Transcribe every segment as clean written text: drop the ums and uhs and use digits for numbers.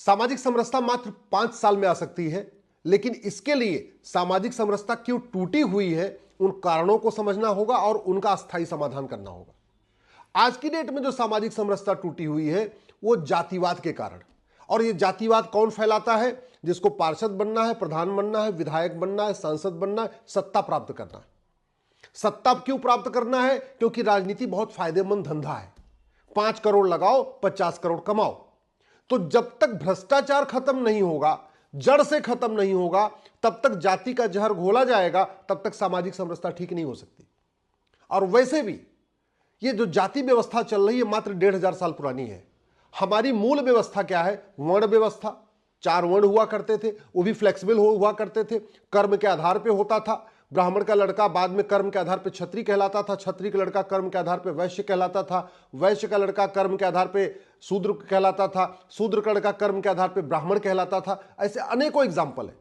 सामाजिक समरसता मात्र 5 साल में आ सकती है, लेकिन इसके लिए सामाजिक समरसता क्यों टूटी हुई है, उन कारणों को समझना होगा और उनका अस्थायी समाधान करना होगा। आज की डेट में जो सामाजिक समरसता टूटी हुई है वो जातिवाद के कारण। और ये जातिवाद कौन फैलाता है? जिसको पार्षद बनना है, प्रधान बनना है, विधायक बनना है, सांसद बनना है, सत्ता प्राप्त करना है। सत्ता क्यों प्राप्त करना है? क्योंकि राजनीति बहुत फायदेमंद धंधा है। 5 करोड़ लगाओ, 50 करोड़ कमाओ। तो जब तक भ्रष्टाचार खत्म नहीं होगा, जड़ से खत्म नहीं होगा, तब तक जाति का जहर घोला जाएगा, तब तक सामाजिक समरसता ठीक नहीं हो सकती। और वैसे भी ये जो जाति व्यवस्था चल रही है मात्र 1500 साल पुरानी है। हमारी मूल व्यवस्था क्या है? वर्ण व्यवस्था। 4 वर्ण हुआ करते थे, वो भी फ्लेक्सिबल हुआ करते थे, कर्म के आधार पे होता था। ब्राह्मण का लड़का बाद में कर्म के आधार पे क्षत्रिय कहलाता था, क्षत्रिय का लड़का कर्म के आधार पे वैश्य कहलाता था, वैश्य का लड़का कर्म के आधार पे शूद्र कहलाता था, शूद्र का लड़का कर्म के आधार पे ब्राह्मण कहलाता था। ऐसे अनेकों एग्जाम्पल है।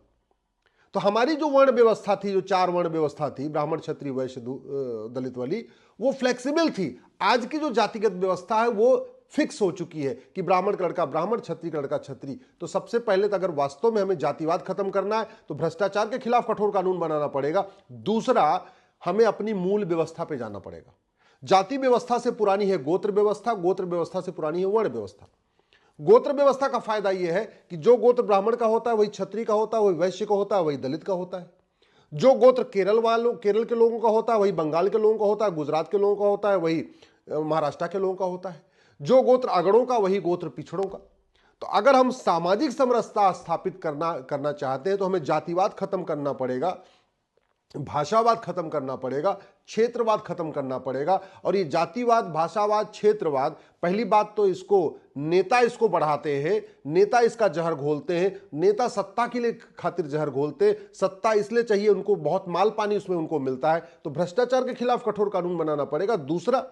तो हमारी जो वर्ण व्यवस्था थी, जो 4 वर्ण व्यवस्था थी, ब्राह्मण, क्षत्रिय, वैश्य, दलित वाली, वो फ्लेक्सिबल थी। आज की जो जातिगत व्यवस्था है वो फिक्स हो चुकी है कि ब्राह्मण का लड़का ब्राह्मण, क्षत्रिय का लड़का क्षत्रिय। तो सबसे पहले तो अगर वास्तव में हमें जातिवाद खत्म करना है तो भ्रष्टाचार के खिलाफ कठोर कानून बनाना पड़ेगा। दूसरा, हमें अपनी मूल व्यवस्था पे जाना पड़ेगा। जाति व्यवस्था से पुरानी है गोत्र व्यवस्था, गोत्र व्यवस्था से पुरानी है वर्ण व्यवस्था। गोत्र व्यवस्था का फायदा यह है कि जो गोत्र ब्राह्मण का होता है वही क्षत्रिय का होता है, वही वैश्य का होता है, वही दलित का होता है। जो गोत्र केरल के लोगों का होता है वही बंगाल के लोगों का होता है, गुजरात के लोगों का होता है, वही महाराष्ट्र के लोगों का होता है। जो गोत्र अगड़ों का वही गोत्र पिछड़ों का। तो अगर हम सामाजिक समरसता स्थापित करना चाहते हैं तो हमें जातिवाद खत्म करना पड़ेगा, भाषावाद खत्म करना पड़ेगा, क्षेत्रवाद खत्म करना पड़ेगा। और ये जातिवाद, भाषावाद, क्षेत्रवाद, पहली बात तो नेता इसको बढ़ाते हैं, नेता इसका जहर घोलते हैं, नेता सत्ता के लिए खातिर जहर घोलते हैं। सत्ता इसलिए चाहिए उनको, बहुत माल पानी उसमें उनको मिलता है। तो भ्रष्टाचार के खिलाफ कठोर कानून बनाना पड़ेगा। दूसरा,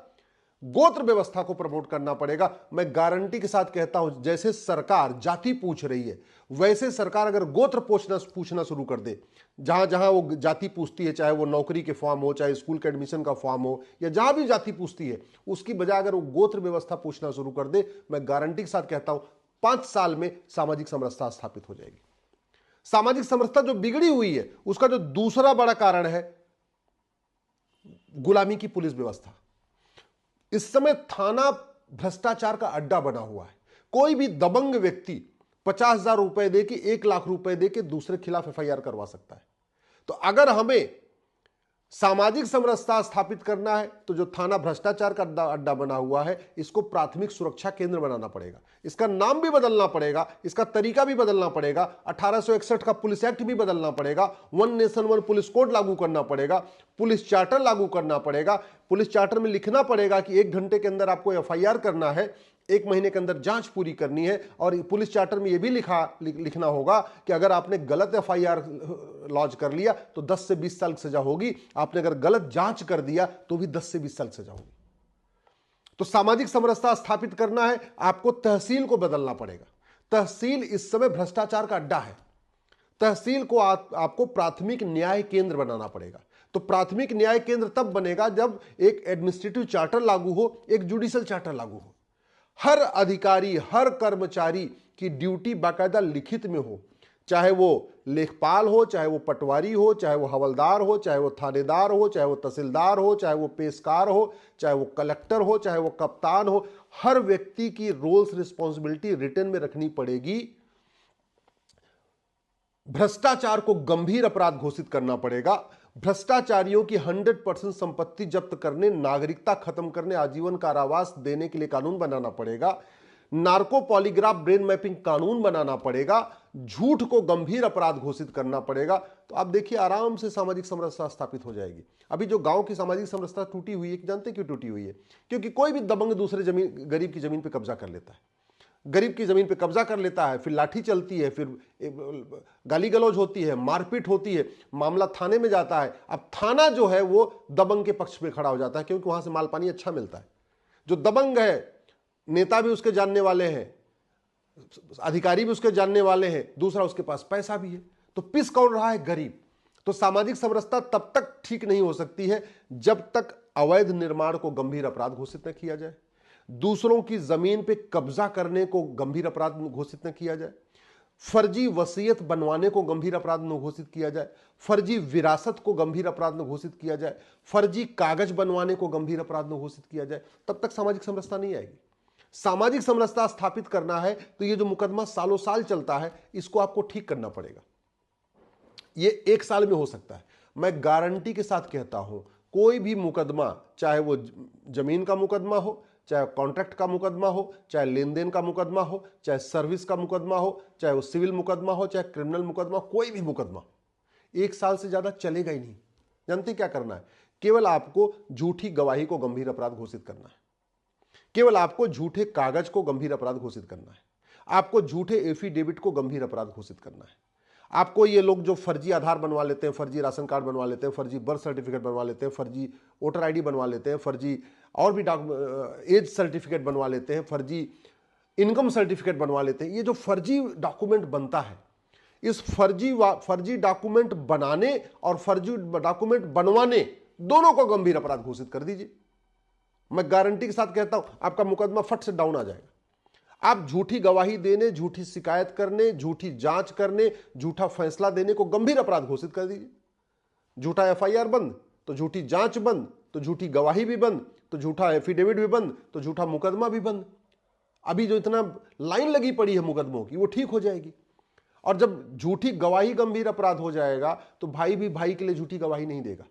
गोत्र व्यवस्था को प्रमोट करना पड़ेगा। मैं गारंटी के साथ कहता हूं, जैसे सरकार जाति पूछ रही है, वैसे सरकार अगर गोत्र पूछना शुरू कर दे, जहां जहां वो जाति पूछती है, चाहे वो नौकरी के फॉर्म हो, चाहे स्कूल के एडमिशन का फॉर्म हो, या जहां भी जाति पूछती है, उसकी बजाय अगर वो गोत्र व्यवस्था पूछना शुरू कर दे, मैं गारंटी के साथ कहता हूं 5 साल में सामाजिक समरसता स्थापित हो जाएगी। सामाजिक समरसता जो बिगड़ी हुई है उसका जो दूसरा बड़ा कारण है गुलामी की पुलिस व्यवस्था। इस समय थाना भ्रष्टाचार का अड्डा बना हुआ है। कोई भी दबंग व्यक्ति 50,000 रुपए दे के 1 लाख रुपए दे के दूसरे खिलाफ एफआईआर करवा सकता है। तो अगर हमें सामाजिक समरसता स्थापित करना है तो जो थाना भ्रष्टाचार का अड्डा बना हुआ है, इसको प्राथमिक सुरक्षा केंद्र बनाना पड़ेगा। इसका नाम भी बदलना पड़ेगा, इसका तरीका भी बदलना पड़ेगा, 1861 का पुलिस एक्ट भी बदलना पड़ेगा, one nation one police code लागू करना पड़ेगा, पुलिस चार्टर लागू करना पड़ेगा। पुलिस चार्टर में लिखना पड़ेगा कि 1 घंटे के अंदर आपको एफआईआर करना है, 1 महीने के अंदर जांच पूरी करनी है। और पुलिस चार्टर में यह भी लिखना होगा कि अगर आपने गलत एफआईआर लॉन्च कर लिया तो 10 से 20 साल की सजा होगी, आपने अगर गलत जांच कर दिया तो भी 10 से 20 साल की सजा होगी। तो सामाजिक समरसता स्थापित करना है, आपको तहसील को बदलना पड़ेगा। तहसील इस समय भ्रष्टाचार का अड्डा है। तहसील को आपको प्राथमिक न्याय केंद्र बनाना पड़ेगा। तो प्राथमिक न्याय केंद्र तब बनेगा जब एक एडमिनिस्ट्रेटिव चार्टर लागू हो, एक जुडिशियल चार्टर लागू हो। हर अधिकारी, हर कर्मचारी की ड्यूटी बाकायदा लिखित में हो, चाहे वो लेखपाल हो, चाहे वो पटवारी हो, चाहे वो हवलदार हो, चाहे वो थानेदार हो, चाहे वो तहसीलदार हो, चाहे वो पेशकार हो, चाहे वो कलेक्टर हो, चाहे वो कप्तान हो। हर व्यक्ति की रोल्स रिस्पॉन्सिबिलिटी रिटन में रखनी पड़ेगी। भ्रष्टाचार को गंभीर अपराध घोषित करना पड़ेगा। भ्रष्टाचारियों की 100% संपत्ति जब्त करने, नागरिकता खत्म करने, आजीवन कारावास देने के लिए कानून बनाना पड़ेगा। नार्को पॉलीग्राफ ब्रेन मैपिंग कानून बनाना पड़ेगा। झूठ को गंभीर अपराध घोषित करना पड़ेगा। तो आप देखिए, आराम से सामाजिक समरसता स्थापित हो जाएगी। अभी जो गांव की सामाजिक समरसता टूटी हुई है, जानते क्यों टूटी हुई है? क्योंकि कोई भी दबंग दूसरे गरीब की जमीन पर कब्जा कर लेता है, गरीब की जमीन पे कब्जा कर लेता है, फिर लाठी चलती है, फिर गाली गलौज होती है, मारपीट होती है, मामला थाने में जाता है। अब थाना जो है वो दबंग के पक्ष में खड़ा हो जाता है, क्योंकि वहां से माल पानी अच्छा मिलता है। जो दबंग है, नेता भी उसके जानने वाले हैं, अधिकारी भी उसके जानने वाले हैं, दूसरा उसके पास पैसा भी है। तो पिस कौन रहा है? गरीब। तो सामाजिक समरसता तब तक ठीक नहीं हो सकती है जब तक अवैध निर्माण को गंभीर अपराध घोषित न किया जाए, दूसरों की जमीन पे कब्जा करने को गंभीर अपराध घोषित न किया जाए, फर्जी वसीयत बनवाने को गंभीर अपराध न घोषित किया जाए, फर्जी विरासत को गंभीर अपराध न घोषित किया जाए, फर्जी कागज बनवाने को गंभीर अपराध न घोषित किया जाए, तब तक सामाजिक समरसता नहीं आएगी। सामाजिक समरसता स्थापित करना है तो ये जो मुकदमा सालों साल चलता है, इसको आपको ठीक करना पड़ेगा। ये 1 साल में हो सकता है। मैं गारंटी के साथ कहता हूं, कोई भी मुकदमा, चाहे वो जमीन का मुकदमा हो, चाहे कॉन्ट्रैक्ट का मुकदमा हो, चाहे लेन देन का मुकदमा हो, चाहे सर्विस का मुकदमा हो, चाहे वो सिविल मुकदमा हो, चाहे क्रिमिनल मुकदमा, कोई भी मुकदमा 1 साल से ज्यादा चलेगा ही नहीं। जानते क्या करना है? केवल आपको झूठी गवाही को गंभीर अपराध घोषित करना है, केवल आपको झूठे कागज को गंभीर अपराध घोषित करना है, आपको झूठे एफिडेविट को गंभीर अपराध घोषित करना है। आपको ये लोग जो फर्जी आधार बनवा लेते हैं, फर्जी राशन कार्ड बनवा लेते हैं, फर्जी बर्थ सर्टिफिकेट बनवा लेते हैं, फर्जी वोटर आईडी बनवा लेते हैं, फर्जी और भी एज सर्टिफिकेट बनवा लेते हैं, फर्जी इनकम सर्टिफिकेट बनवा लेते हैं, ये जो फर्जी डॉक्यूमेंट बनता है, इस फर्जी डॉक्यूमेंट बनाने और फर्जी डॉक्यूमेंट बनवाने दोनों को गंभीर अपराध घोषित कर दीजिए। मैं गारंटी के साथ कहता हूं, आपका मुकदमा फट से डाउन आ जाएगा। आप झूठी गवाही देने, झूठी शिकायत करने, झूठी जांच करने, झूठा फैसला देने को गंभीर अपराध घोषित कर दीजिए। झूठा एफआईआर बंद तो झूठी जांच बंद, तो झूठी गवाही भी बंद, तो झूठा एफिडेविट भी बंद, तो झूठा मुकदमा भी बंद। अभी जो इतना लाइन लगी पड़ी है मुकदमों की, वो ठीक हो जाएगी। और जब झूठी गवाही गंभीर अपराध हो जाएगा तो भाई भी भाई के लिए झूठी गवाही नहीं देगा।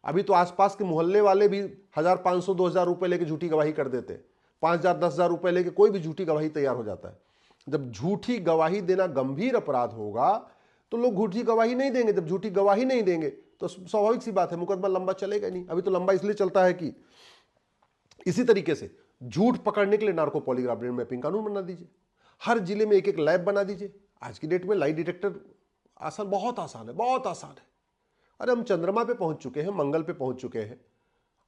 अभी तो आसपास के मोहल्ले वाले भी 1,500 2,000 रुपए लेके झूठी गवाही कर देते हैं। 5,000 10,000 रुपए लेके कोई भी झूठी गवाही तैयार हो जाता है। जब झूठी गवाही देना गंभीर अपराध होगा तो लोग झूठी गवाही नहीं देंगे। जब झूठी गवाही नहीं देंगे तो स्वाभाविक सी बात है, मुकदमा लंबा चलेगा नहीं। अभी तो लंबा इसलिए चलता है कि इसी तरीके से झूठ पकड़ने के लिए नार्को पॉलीग्राफ ब्रेन मैपिंग कानून बना दीजिए। हर जिले में एक लैब बना दीजिए। आज की डेट में लाई डिटेक्टर आसान, बहुत आसान है, बहुत आसान है। अरे हम चंद्रमा पे पहुंच चुके हैं, मंगल पे पहुंच चुके हैं,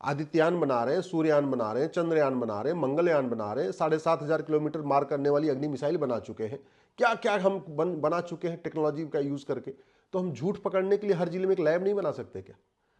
आदित्ययान बना रहे हैं, सूर्ययान बना रहे हैं, चंद्रयान बना रहे हैं, मंगलयान बना रहे हैं, 7,500 किलोमीटर मार करने वाली अग्नि मिसाइल बना चुके हैं। क्या क्या हम बना चुके हैं टेक्नोलॉजी का यूज करके। तो हम झूठ पकड़ने के लिए हर जिले में एक लैब नहीं बना सकते क्या?